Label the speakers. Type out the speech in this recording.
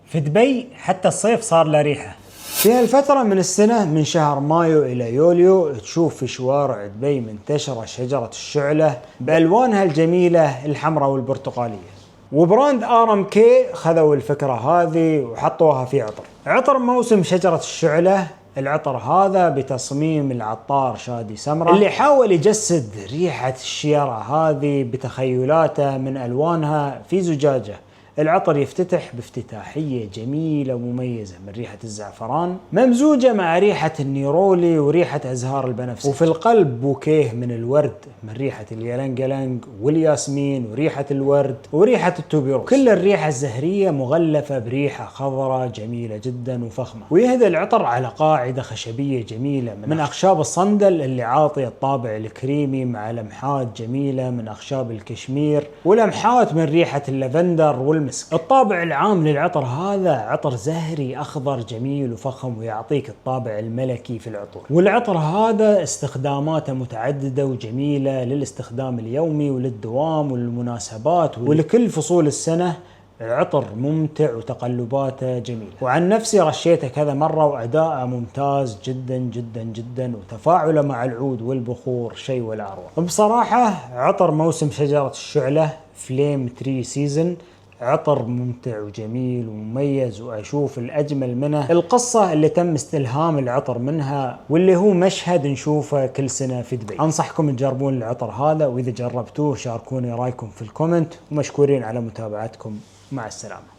Speaker 1: في دبي حتى الصيف صار له ريحة. في هالفترة من السنة من شهر مايو إلى يوليو تشوف في شوارع دبي منتشرة شجرة الشعلة بألوانها الجميلة الحمراء والبرتقالية. وبراند RMK خذوا الفكرة هذه وحطوها في عطر موسم شجرة الشعلة. العطر هذا بتصميم العطار شادي سمرة اللي حاول يجسد ريحة الشيرة هذه بتخيلاته من ألوانها في زجاجة. العطر يفتتح بافتتاحية جميلة ومميزة من ريحة الزعفران ممزوجة مع ريحة النيرولي وريحة أزهار البنفسج، وفي القلب بوكيه من الورد من ريحة اليلنجلنج والياسمين وريحة الورد وريحة التوبيروس. كل الريحة الزهرية مغلفة بريحة خضراء جميلة جدا وفخمة. ويهدى العطر على قاعدة خشبية جميلة من أخشاب الصندل اللي عاطية الطابع الكريمي مع لمحات جميلة من أخشاب الكشمير ولمحات من ريحة اللافندر والمسك. الطابع العام للعطر هذا عطر زهري أخضر جميل وفخم ويعطيك الطابع الملكي في العطور. والعطر هذا استخداماته متعددة وجميلة للاستخدام اليومي وللدوام وللمناسبات ولكل فصول السنة. العطر ممتع وتقلباته جميلة، وعن نفسي رشيته كذا مرة وأداءه ممتاز جدا جدا جدا، وتفاعله مع العود والبخور شيء ولا أروع. بصراحة عطر موسم شجرة الشعلة فليم تري سيزن عطر ممتع وجميل ومميز، وأشوف الأجمل منه القصة اللي تم استلهام العطر منها، واللي هو مشهد نشوفه كل سنة في دبي. أنصحكم تجربون العطر هذا، وإذا جربتوه شاركوني رأيكم في الكومنت، ومشكورين على متابعتكم. مع السلامة.